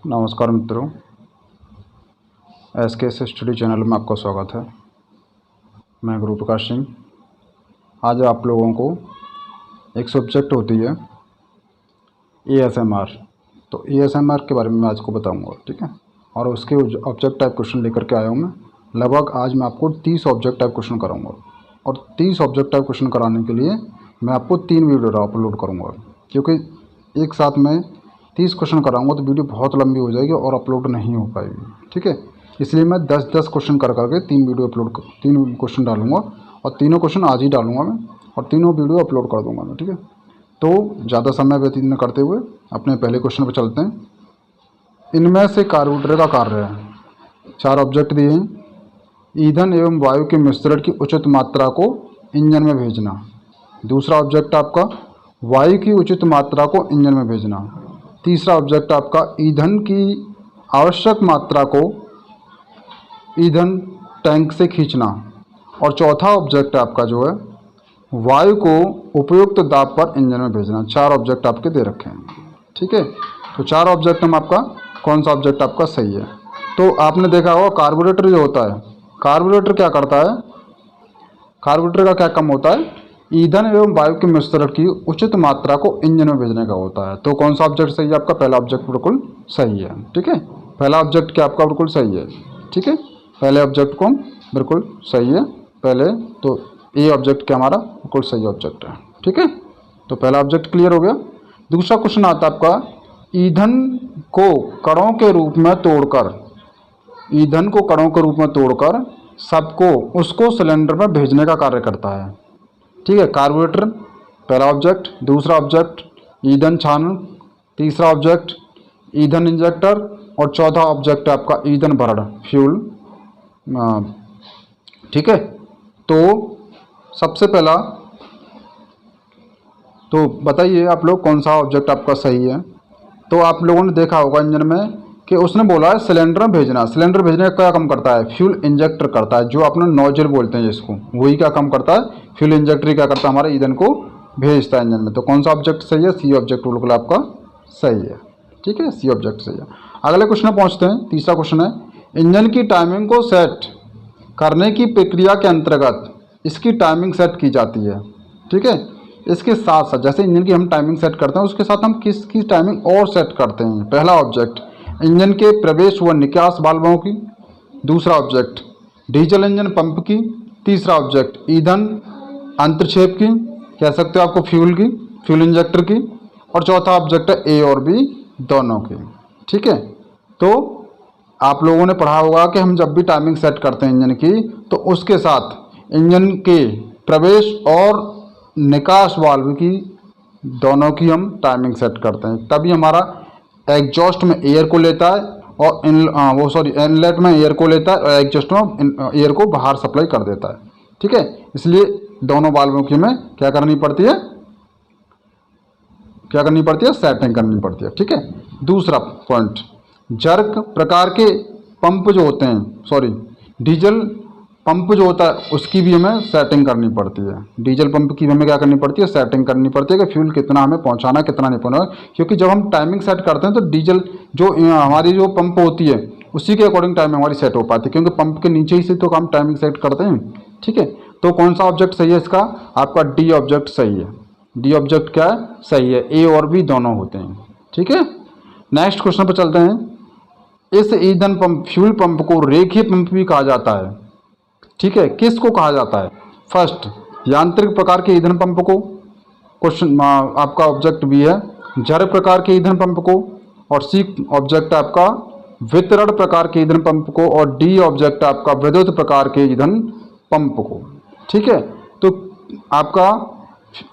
नमस्कार मित्रों, एस के एस स्टडी चैनल में आपका स्वागत है। मैं गुरु प्रकाश सिंह। आज आप लोगों को एक सब्जेक्ट होती है ASMR। तो ASMR के बारे में मैं आज को बताऊंगा, ठीक है। और उसके ऑब्जेक्ट टाइप क्वेश्चन लेकर के आया हूँ मैं। लगभग आज मैं आपको 30 ऑब्जेक्ट टाइप क्वेश्चन कराऊंगा। और 30 ऑब्जेक्ट टाइप क्वेश्चन कराने के लिए मैं आपको 3 वीडियो अपलोड करूँगा, क्योंकि एक साथ में 30 क्वेश्चन कराऊंगा तो वीडियो बहुत लंबी हो जाएगी और अपलोड नहीं हो पाएगी, ठीक है। इसलिए मैं 10-10 क्वेश्चन कर करके 3 वीडियो तीन क्वेश्चन डालूंगा और तीनों क्वेश्चन आज ही डालूंगा मैं और तीनों वीडियो अपलोड कर दूंगा मैं, ठीक है। तो ज़्यादा समय व्यतीत न करते हुए अपने पहले क्वेश्चन पर चलते हैं। इनमें से कार्बोरेटर का कार्य है। 4 ऑब्जेक्ट दिए हैं। ईंधन एवं वायु के मिश्रण की उचित मात्रा को इंजन में भेजना। दूसरा ऑब्जेक्ट आपका वायु की उचित मात्रा को इंजन में भेजना। तीसरा ऑब्जेक्ट आपका ईंधन की आवश्यक मात्रा को ईंधन टैंक से खींचना। और चौथा ऑब्जेक्ट आपका जो है वायु को उपयुक्त दाब पर इंजन में भेजना। 4 ऑब्जेक्ट आपके दे रखे हैं, ठीक है। तो 4 ऑब्जेक्ट में आपका कौन सा ऑब्जेक्ट आपका सही है। तो आपने देखा होगा कार्बोरेटर जो होता है, कार्बोरेटर क्या करता है, कार्बोरेटर का क्या काम होता है, ईंधन एवं वायु के मिश्रण की उचित मात्रा को इंजन में भेजने का होता है। तो कौन सा ऑब्जेक्ट सही है आपका, पहला ऑब्जेक्ट बिल्कुल सही है, ठीक है। पहला ऑब्जेक्ट क्या आपका बिल्कुल सही है, ठीक है। पहले ऑब्जेक्ट को बिल्कुल सही है पहले, तो ए ऑब्जेक्ट क्या हमारा बिल्कुल सही ऑब्जेक्ट है, ठीक है। तो पहला ऑब्जेक्ट क्लियर हो गया। दूसरा क्वेश्चन आता है आपका ईंधन को कणों के रूप में तोड़कर, ईंधन को कणों के रूप में तोड़कर सबको उसको सिलेंडर में भेजने का कार्य करता है, ठीक है। कार्बोरेटर पहला ऑब्जेक्ट। दूसरा ऑब्जेक्ट ईंधन छानन। तीसरा ऑब्जेक्ट ईंधन इंजेक्टर। और चौथा ऑब्जेक्ट है आपका ईंधन भरण फ्यूल, ठीक है। तो सबसे पहला तो बताइए आप लोग कौन सा ऑब्जेक्ट आपका सही है। तो आप लोगों ने देखा होगा इंजन में कि उसने बोला है सिलेंडर में भेजना। सिलेंडर भेजने का क्या काम करता है, फ्यूल इंजेक्टर करता है, जो अपने नोजल बोलते हैं जिसको, वही क्या काम करता है, फ्यूल इंजेक्टर क्या करता है, हमारे ईंधन को भेजता है इंजन में। तो कौन सा ऑब्जेक्ट सही है, सी ऑब्जेक्ट बिल्कुल आपका सही है, ठीक है, सी ऑब्जेक्ट सही है। अगले क्वेश्चन में पहुंचते हैं। तीसरा क्वेश्चन है इंजन की टाइमिंग को सेट करने की प्रक्रिया के अंतर्गत इसकी टाइमिंग सेट की जाती है, ठीक है। इसके साथ साथ जैसे इंजन की हम टाइमिंग सेट करते हैं, उसके साथ हम किसकी टाइमिंग और सेट करते हैं। पहला ऑब्जेक्ट इंजन के प्रवेश व निकास वाल्वों की। दूसरा ऑब्जेक्ट डीजल इंजन पंप की। तीसरा ऑब्जेक्ट ईंधन अंतर्क्षेप की, कह सकते हो आपको फ्यूल की, फ्यूल इंजेक्टर की। और चौथा ऑब्जेक्ट है ए और बी दोनों की, ठीक है। तो आप लोगों ने पढ़ा होगा कि हम जब भी टाइमिंग सेट करते हैं इंजन की, तो उसके साथ इंजन के प्रवेश और निकास वाल्व की दोनों की हम टाइमिंग सेट करते हैं। तभी हमारा एग्जॉस्ट में एयर को लेता है और इनलेट में एयर को लेता है और एग्जॉस्ट में एयर को बाहर सप्लाई कर देता है, ठीक है। इसलिए दोनों वाल्वों की हमें क्या करनी पड़ती है, क्या करनी पड़ती है, सेटिंग करनी पड़ती है, ठीक है। दूसरा पॉइंट जर्क प्रकार के पंप जो होते हैं, डीजल पंप जो होता है उसकी भी हमें सेटिंग करनी पड़ती है। डीजल पंप की भी हमें क्या करनी पड़ती है, सेटिंग करनी पड़ती है कि फ्यूल कितना हमें पहुंचाना है, कितना नहीं पहुंचाना। क्योंकि जब हम टाइमिंग सेट करते हैं तो डीजल जो हमारी जो पंप होती है उसी के अकॉर्डिंग टाइमिंग हमारी सेट हो पाती है, क्योंकि पंप के नीचे ही से तो हम टाइमिंग सेट करते हैं, ठीक है। तो कौन सा ऑब्जेक्ट सही है इसका, आपका डी ऑब्जेक्ट सही है। डी ऑब्जेक्ट क्या है, सही है। ए और बी दोनों होते हैं, ठीक है। नेक्स्ट क्वेश्चन पर चलते हैं। इस ईंधन पंप फ्यूल पंप को रेखीय पंप भी कहा जाता है, ठीक है। किसको कहा जाता है, फर्स्ट यांत्रिक प्रकार के ईंधन पंप को, क्वेश्चन आपका ऑब्जेक्ट बी है जड़ प्रकार के ईंधन पंप को। और सी ऑब्जेक्ट आपका वितरण प्रकार के ईंधन पंप को। और डी ऑब्जेक्ट आपका विद्युत प्रकार के ईंधन पंप को, ठीक है। तो आपका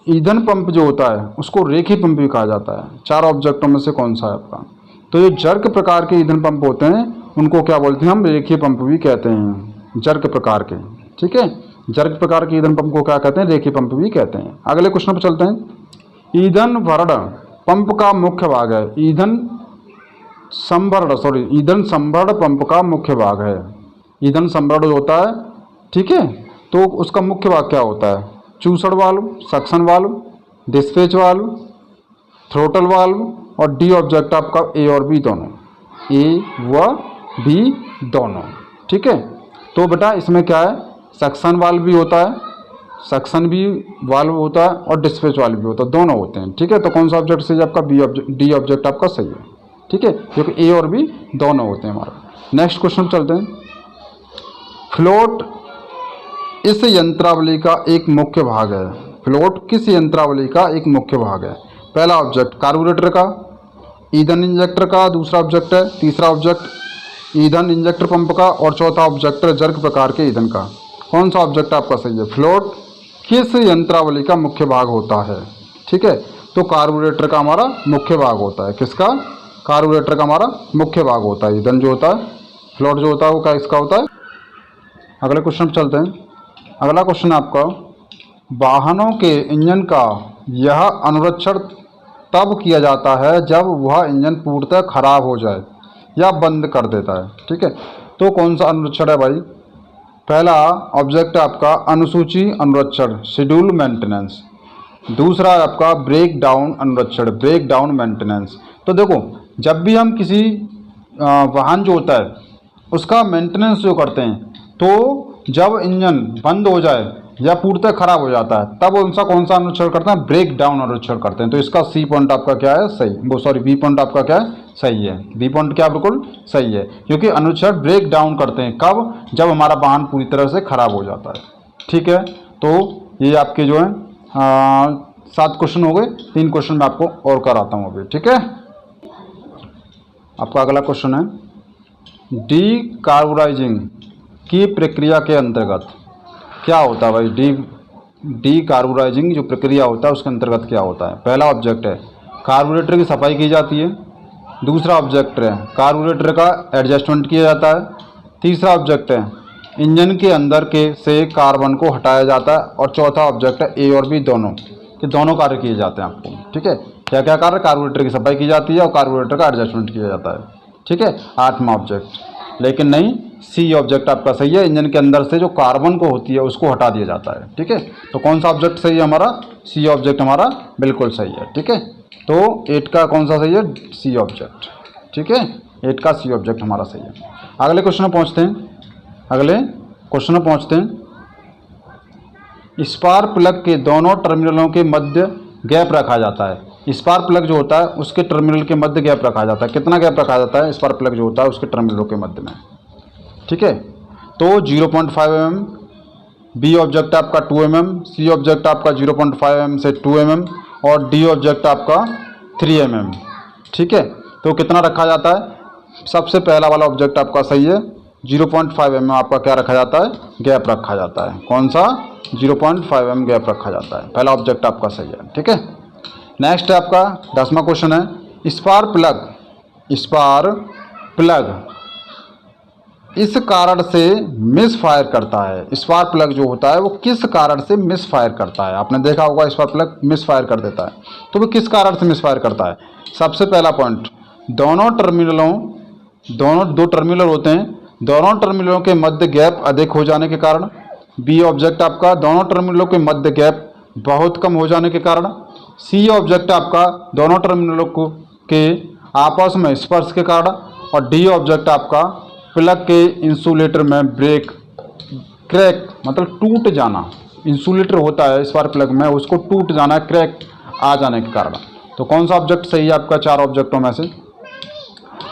ईंधन पंप जो होता है उसको रेखीय पंप भी कहा जाता है। 4 ऑब्जेक्टों में से कौन सा है आपका, तो जो जर्क प्रकार के ईंधन पंप होते हैं उनको क्या बोलते हैं, हम रेखीय पंप भी कहते हैं, जर्क प्रकार के, ठीक है। जर्क प्रकार के ईंधन पंप को क्या कहते हैं, रेखीय पंप भी कहते हैं। अगले क्वेश्चन पर चलते हैं। ईंधन भरण पंप का मुख्य भाग है। ईंधन संभरण पंप का मुख्य भाग है। ईंधन संभरण जो होता है, ठीक है, तो उसका मुख्य भाग क्या होता है, चूसड़ valve, suction valve, dispatch valve, throttle valve. और डी ऑब्जेक्ट आपका ए और बी दोनों, ए व बी दोनों। ठीक है, तो बेटा इसमें क्या है, सक्शन वाल्व भी होता है, सक्शन भी वाल्व होता है और डिस्पैच वाल्व भी होता है, दोनों होते हैं। ठीक है, तो कौन सा ऑब्जेक्ट सही है आपका, बी ऑब्जेक्ट, डी ऑब्जेक्ट आपका सही है। ठीक है, क्योंकि ए और बी दोनों होते हैं हमारा। नेक्स्ट क्वेश्चन चलते हैं। फ्लोट इस यंत्रावली का एक मुख्य भाग है। फ्लोट किस यंत्रावली का एक मुख्य भाग है? पहला ऑब्जेक्ट कार्बोरेटर का, ईंधन इंजेक्टर का दूसरा ऑब्जेक्ट है, तीसरा ऑब्जेक्ट ईंधन इंजेक्टर पंप का और चौथा ऑब्जेक्ट जर्ग प्रकार के ईंधन का। कौन सा ऑब्जेक्ट आपका सही है? फ्लोट किस यंत्रावली का मुख्य भाग होता है? ठीक है, तो कार्बोरेटर का हमारा मुख्य भाग होता है। किसका? कार्बोरेटर का हमारा मुख्य भाग होता है। ईंधन जो होता है, फ्लोट जो होता है वो क्या इसका होता है। अगले क्वेश्चन पर चलते हैं। अगला क्वेश्चन आपका, वाहनों के इंजन का यह अनुरक्षण तब किया जाता है जब वह इंजन पूर्णतः खराब हो जाए या बंद कर देता है। ठीक है, तो कौन सा अनुरक्षण है भाई? पहला ऑब्जेक्ट है आपका अनुसूची अनुरक्षण, शेड्यूल मेंटेनेंस। दूसरा है आपका ब्रेक डाउन अनुरक्षण, ब्रेक डाउन मेंटेनेंस। तो देखो, जब भी हम किसी वाहन जो होता है उसका मेंटेनेंस जो करते हैं, तो जब इंजन बंद हो जाए या पूर्णतः खराब हो जाता है तब उनका कौन सा अनुच्छेद करते हैं? ब्रेक डाउन अनुच्छेद करते हैं। तो इसका सी पॉइंट आपका क्या है? सही, वो सॉरी बी पॉइंट आपका क्या है? सही है। बी पॉइंट क्या बिल्कुल सही है, क्योंकि अनुच्छेद ब्रेक डाउन करते हैं कब? जब हमारा वाहन पूरी तरह से खराब हो जाता है। ठीक है, तो ये आपके जो है 7 क्वेश्चन हो गए। 3 क्वेश्चन मैं आपको और कराता हूँ अभी। ठीक है, आपका अगला क्वेश्चन है, डी कार्बोराइजिंग की प्रक्रिया के अंतर्गत क्या होता है भाई? डी कार्बोराइजिंग जो प्रक्रिया होता है उसके अंतर्गत क्या होता है? पहला ऑब्जेक्ट है कार्बोरेटर की सफाई की जाती है, दूसरा ऑब्जेक्ट है कार्बोरेटर का एडजस्टमेंट किया जाता है, तीसरा ऑब्जेक्ट है इंजन के अंदर के से कार्बन को हटाया जाता है और चौथा ऑब्जेक्ट है ए और बी दोनों के दोनों कार्य किए जाते हैं आपको। ठीक है, क्या क्या कार्य? कार्बोरेटर की सफाई की जाती है और कार्बोरेटर का एडजस्टमेंट किया जाता है। ठीक है, 8वां ऑब्जेक्ट, लेकिन नहीं, सी ऑब्जेक्ट आपका सही है। इंजन के अंदर से जो कार्बन को होती है उसको हटा दिया जाता है। ठीक है, तो कौन सा ऑब्जेक्ट सही है हमारा? सी ऑब्जेक्ट हमारा बिल्कुल सही है। ठीक है, तो 8 का कौन सा सही है? सी ऑब्जेक्ट। ठीक है, 8 का सी ऑब्जेक्ट हमारा सही है। अगले क्वेश्चन में पहुँचते हैं। स्पार्क प्लग के दोनों टर्मिनलों के मध्य गैप रखा जाता है। स्पार्क प्लग जो होता है उसके टर्मिनल के मध्य गैप रखा जाता है। कितना गैप रखा जाता है? स्पार्क प्लग जो होता है उसके टर्मिनलों के मध्य में। ठीक है, तो 0.5 mm, बी ऑब्जेक्ट आपका 2 mm, सी ऑब्जेक्ट आपका 0.5 mm से 2 mm और डी ऑब्जेक्ट आपका 3 mm। ठीक है, तो कितना रखा जाता है? सबसे पहला वाला ऑब्जेक्ट आपका सही है, 0.5 mm आपका क्या रखा जाता है? गैप रखा जाता है। कौन सा? 0.5 mm गैप रखा जाता है। पहला ऑब्जेक्ट आपका सही है। ठीक है, नेक्स्ट है आपका 10वां क्वेश्चन है, स्पार्क प्लग इस कारण से मिस फायर करता है। स्पार्क प्लग जो होता है वो किस कारण से मिस फायर करता है? आपने देखा होगा स्पार्क प्लग मिस फायर कर देता है, तो वो किस कारण से मिस फायर करता है? सबसे पहला पॉइंट, दोनों दो टर्मिनल होते हैं, दोनों टर्मिनलों के मध्य गैप अधिक हो जाने के कारण। बी ऑब्जेक्ट आपका दोनों टर्मिनलों के मध्य गैप बहुत कम हो जाने के कारण। सी ऑब्जेक्ट आपका दोनों टर्मिनलों के आपस में स्पर्श के कारण। और डी ऑब्जेक्ट आपका प्लग के इंसुलेटर में क्रैक मतलब टूट जाना। इंसुलेटर होता है स्पार्क प्लग में, उसको टूट जाना, क्रैक आ जाने के कारण। तो कौन सा ऑब्जेक्ट सही है आपका 4 ऑब्जेक्टों में से?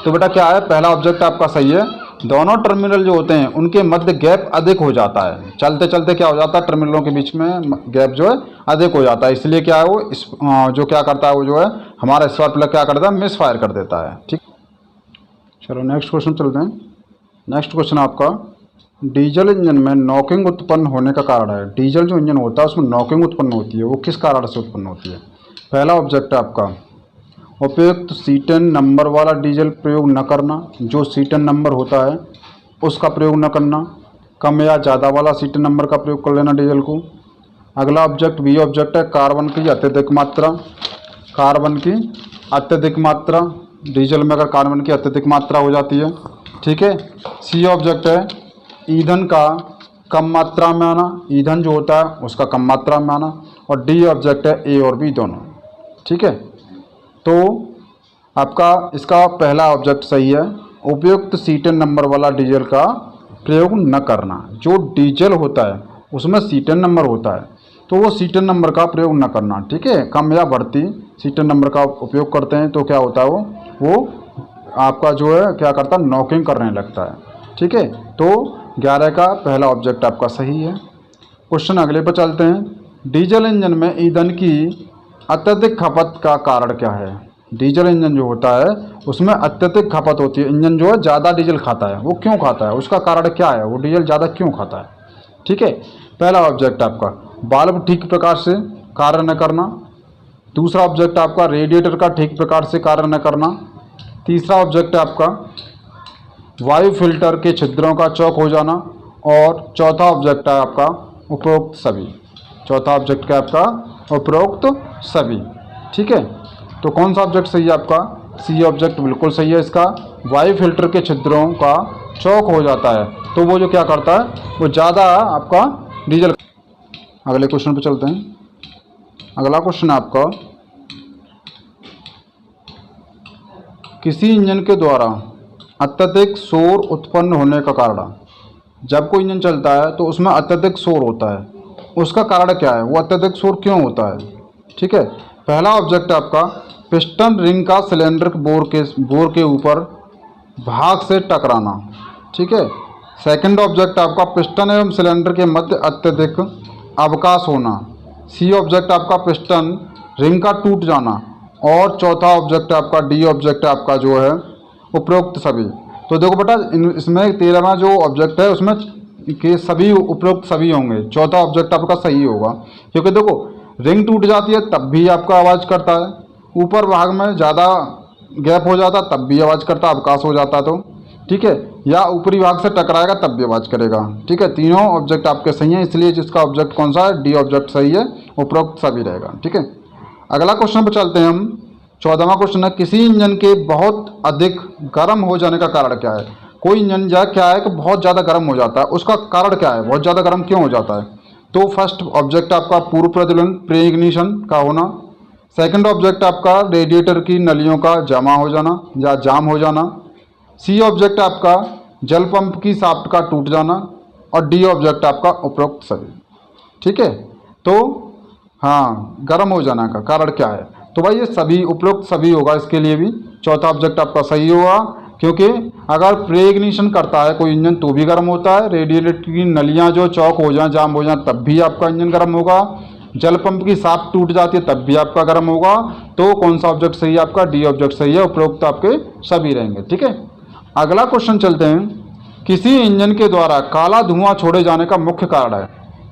तो बेटा क्या है? पहला ऑब्जेक्ट आपका सही है, दोनों टर्मिनल जो होते हैं उनके मध्य गैप अधिक हो जाता है। चलते चलते क्या हो जाता है? टर्मिनलों के बीच में गैप जो है अधिक हो जाता है, इसलिए क्या है वो जो क्या करता है वो जो है हमारा स्पार्क प्लग क्या करता है? मिस फायर कर देता है। ठीक, चलो नेक्स्ट क्वेश्चन चलते हैं। नेक्स्ट क्वेश्चन आपका, डीजल इंजन में नॉकिंग उत्पन्न होने का कारण है। डीजल जो इंजन होता है उसमें नॉकिंग उत्पन्न होती है, वो किस कारण से उत्पन्न होती है? पहला ऑब्जेक्ट है आपका उपयुक्त C10 नंबर वाला डीजल प्रयोग न करना, जो C10 नंबर होता है उसका प्रयोग न करना, कम या ज़्यादा वाला C10 नंबर का प्रयोग कर लेना डीजल को। अगला ऑब्जेक्ट बी ऑब्जेक्ट है कार्बन की अत्यधिक मात्रा, डीजल में अगर कार्बन की अत्यधिक मात्रा हो जाती है। ठीक है, सी ऑब्जेक्ट है ईंधन का कम मात्रा में आना, ईंधन जो होता है उसका कम मात्रा में आना। और डी ऑब्जेक्ट है ए और बी दोनों। ठीक है, तो आपका इसका पहला ऑब्जेक्ट सही है। उपयुक्त सीटेन नंबर वाला डीजल का प्रयोग न करना। जो डीजल होता है उसमें सीटेन नंबर होता है, तो वो सीटेन नंबर का प्रयोग न करना। ठीक है, कम या बढ़ती सीटेन नंबर का उपयोग करते हैं तो क्या होता है, वो आपका जो है क्या करता है, नॉकिंग करने लगता है। ठीक है, तो 11 का पहला ऑब्जेक्ट आपका सही है। क्वेश्चन अगले पर चलते हैं। डीजल इंजन में ईंधन की अत्यधिक खपत का कारण क्या है। डीजल इंजन जो होता है उसमें अत्यधिक खपत होती है, इंजन जो है ज़्यादा डीजल खाता है, वो क्यों खाता है, उसका कारण क्या है, वो डीजल ज़्यादा क्यों खाता है। ठीक है, पहला ऑब्जेक्ट आपका बाल्ब ठीक प्रकार से कार्य न करना। दूसरा ऑब्जेक्ट आपका रेडिएटर का ठीक प्रकार से कार्य न करना। तीसरा ऑब्जेक्ट है आपका वायु फिल्टर के छिद्रों का चौक हो जाना। और चौथा ऑब्जेक्ट है आपका उपरोक्त सभी। चौथा ऑब्जेक्ट क्या आपका, उपरोक्त सभी। ठीक है, तो कौन सा ऑब्जेक्ट सही है आपका, सी ऑब्जेक्ट बिल्कुल सही है इसका। वायु फिल्टर के छिद्रों का चौक हो जाता है, तो वो जो क्या करता है, वो ज़्यादा आपका डीजल। अगले क्वेश्चन पे चलते हैं। अगला क्वेश्चन है आपका, किसी इंजन के द्वारा अत्यधिक शोर उत्पन्न होने का कारण। जब कोई इंजन चलता है तो उसमें अत्यधिक शोर होता है, उसका कारण क्या है, वो अत्यधिक शोर क्यों होता है। ठीक है, पहला ऑब्जेक्ट आपका पिस्टन रिंग का सिलेंडर बोर के ऊपर भाग से टकराना। ठीक है, सेकंड ऑब्जेक्ट आपका पिस्टन एवं सिलेंडर के मध्य अत्यधिक अवकाश होना। सी ऑब्जेक्ट आपका पिस्टन रिंग का टूट जाना। और चौथा ऑब्जेक्ट आपका डी ऑब्जेक्ट आपका जो है उपरोक्त सभी। तो देखो बेटा, इसमें 13वां जो ऑब्जेक्ट है उसमें के सभी उपरोक्त सभी होंगे। चौथा ऑब्जेक्ट आपका सही होगा, क्योंकि देखो रिंग टूट जाती है तब भी आपका आवाज़ करता है, ऊपर भाग में ज़्यादा गैप हो जाता तब भी आवाज़ करता, अवकाश हो जाता तो। ठीक है, या ऊपरी भाग से टकराएगा तब भी आवाज़ करेगा। ठीक है, तीनों ऑब्जेक्ट आपके सही हैं, इसलिए जिसका ऑब्जेक्ट कौन सा है, डी ऑब्जेक्ट सही है, उपरोक्त सभी रहेगा। ठीक है, अगला क्वेश्चन पर चलते हैं हम। 14वां क्वेश्चन है, किसी इंजन के बहुत अधिक गर्म हो जाने का कारण क्या है। कोई इंजन जा क्या है कि बहुत ज़्यादा गर्म हो जाता है, उसका कारण क्या है, बहुत ज़्यादा गर्म क्यों हो जाता है। तो फर्स्ट ऑब्जेक्ट आपका पूर्व प्रज्वलन प्री इग्निशन का होना। सेकंड ऑब्जेक्ट आपका रेडिएटर की नलियों का जमा हो जाना या जाम हो जाना। सी ऑब्जेक्ट आपका जल पंप की शाफ्ट का टूट जाना। और डी ऑब्जेक्ट आपका उपरोक्त सभी। ठीक है, तो हाँ, गर्म हो जाना का कारण क्या है, तो भाई ये सभी उपरोक्त सभी होगा इसके लिए भी। चौथा ऑब्जेक्ट आपका सही होगा, क्योंकि अगर प्री इग्निशन करता है कोई इंजन तो भी गर्म होता है, रेडिएटर की नलियाँ जो चौक हो जाएं, जाम हो जाएं, तब भी आपका इंजन गर्म होगा, जल पंप की शाफ्ट टूट जाती है तब भी आपका गर्म होगा। तो कौन सा ऑब्जेक्ट सही है आपका, डी ऑब्जेक्ट सही है, उपरोक्त आपके सभी रहेंगे। ठीक है, अगला क्वेश्चन चलते हैं। किसी इंजन के द्वारा काला धुआं छोड़े जाने का मुख्य कारण है।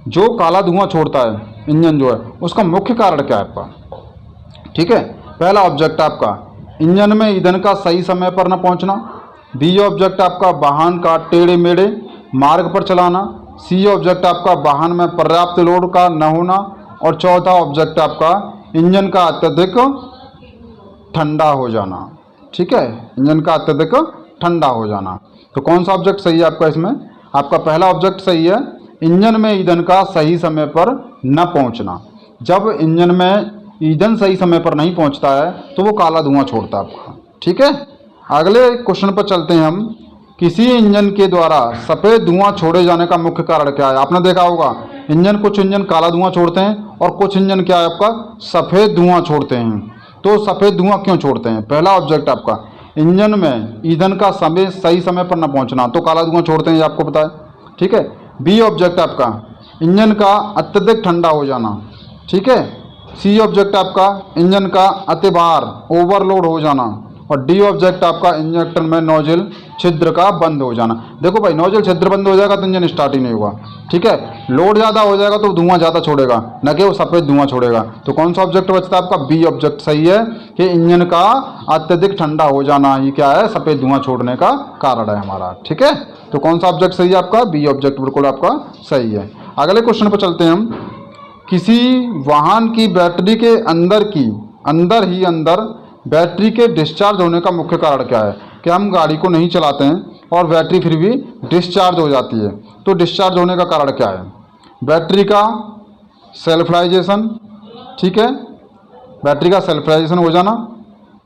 जो काला धुआं छोड़ता है इंजन जो है उसका मुख्य कारण क्या है आपका। ठीक है, पहला ऑब्जेक्ट आपका इंजन में ईंधन का सही समय पर न पहुंचना। बी ऑब्जेक्ट आपका वाहन का टेढ़े मेढ़े मार्ग पर चलाना। सी ऑब्जेक्ट आपका वाहन में पर्याप्त लोड का न होना। और चौथा ऑब्जेक्ट आपका इंजन का अत्यधिक ठंडा हो जाना। ठीक है, इंजन का अत्यधिक ठंडा हो जाना। तो कौन सा ऑब्जेक्ट सही है आपका इसमें, आपका पहला ऑब्जेक्ट सही है, इंजन में ईंधन का सही समय पर न पहुंचना। जब इंजन में ईंधन सही समय पर नहीं पहुंचता है तो वो काला धुआं छोड़ता है आपका। ठीक है, अगले क्वेश्चन पर चलते हैं हम। किसी इंजन के द्वारा सफ़ेद धुआं छोड़े जाने का मुख्य कारण क्या है। आपने देखा होगा कुछ इंजन काला धुआं छोड़ते हैं और कुछ इंजन क्या है आपका सफ़ेद धुआं छोड़ते हैं। तो सफ़ेद धुआं क्यों छोड़ते हैं, पहला ऑब्जेक्ट आपका इंजन में ईंधन का समय सही समय पर न पहुंचना, तो काला धुआं छोड़ते हैं, ये आपको पता है। ठीक है, बी ऑब्जेक्ट आपका इंजन का अत्यधिक ठंडा हो जाना। ठीक है, सी ऑब्जेक्ट आपका इंजन का अतिभार ओवरलोड हो जाना। और डी ऑब्जेक्ट आपका इंजेक्टर में नोजल छिद्र का बंद हो जाना। देखो भाई, नोजल छिद्र बंद हो जाएगा तो इंजन स्टार्ट ही नहीं होगा। ठीक है, लोड ज़्यादा हो जाएगा तो धुआं ज़्यादा छोड़ेगा, न कि वो सफ़ेद धुआं छोड़ेगा। तो कौन सा ऑब्जेक्ट बचता है आपका, बी ऑब्जेक्ट सही है कि इंजन का अत्यधिक ठंडा हो जाना ये क्या है, सफ़ेद धुआं छोड़ने का कारण है हमारा। ठीक है, तो कौन सा ऑब्जेक्ट सही है आपका, बी ऑब्जेक्ट बिल्कुल आपका सही है। अगले क्वेश्चन पर चलते हैं हम। किसी वाहन की बैटरी के अंदर बैटरी के डिस्चार्ज होने का मुख्य कारण क्या है। कि हम गाड़ी को नहीं चलाते हैं और बैटरी फिर भी डिस्चार्ज हो जाती है, तो डिस्चार्ज होने का कारण क्या है। बैटरी का सेल्फलाइजेशन। ठीक है, बैटरी का सेल्फलाइजेशन हो जाना।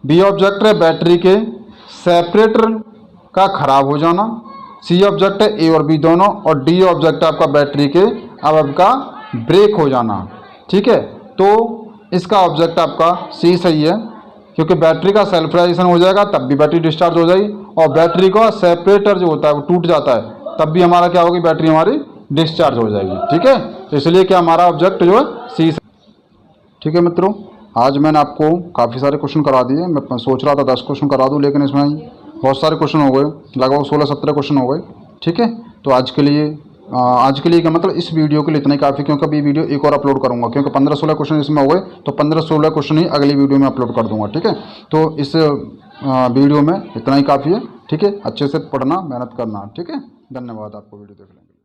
बी ऑब्जेक्ट है बैटरी के सेपरेटर का खराब हो जाना। सी ऑब्जेक्ट है ए और बी दोनों। और डी ऑब्जेक्ट है आपका बैटरी के अब आपका ब्रेक हो जाना। ठीक है, तो इसका ऑब्जेक्ट आपका सी सही है, क्योंकि बैटरी का सेल्फराइजेशन हो जाएगा तब भी बैटरी डिस्चार्ज हो जाएगी, और बैटरी का सेपरेटर जो होता है वो टूट जाता है तब भी हमारा क्या होगी, बैटरी हमारी डिस्चार्ज हो जाएगी। ठीक है, तो इसलिए क्या हमारा ऑब्जेक्ट जो है सी। ठीक है मित्रों, आज मैंने आपको काफ़ी सारे क्वेश्चन करा दिए। मैं सोच रहा था 10 क्वेश्चन करा दूं, लेकिन इसमें बहुत सारे क्वेश्चन हो गए, लगभग 16-17 क्वेश्चन हो गए। ठीक है, तो आज के लिए क्या मतलब इस वीडियो के लिए इतना ही काफ़ी, क्योंकि अभी वीडियो एक और अपलोड करूंगा, क्योंकि 15-16 क्वेश्चन इसमें हो गए, तो 15-16 क्वेश्चन ही अगली वीडियो में अपलोड कर दूंगा। ठीक है, तो इस वीडियो में इतना ही काफ़ी है। ठीक है, अच्छे से पढ़ना, मेहनत करना। ठीक है, धन्यवाद, आपको वीडियो देखने के लिए।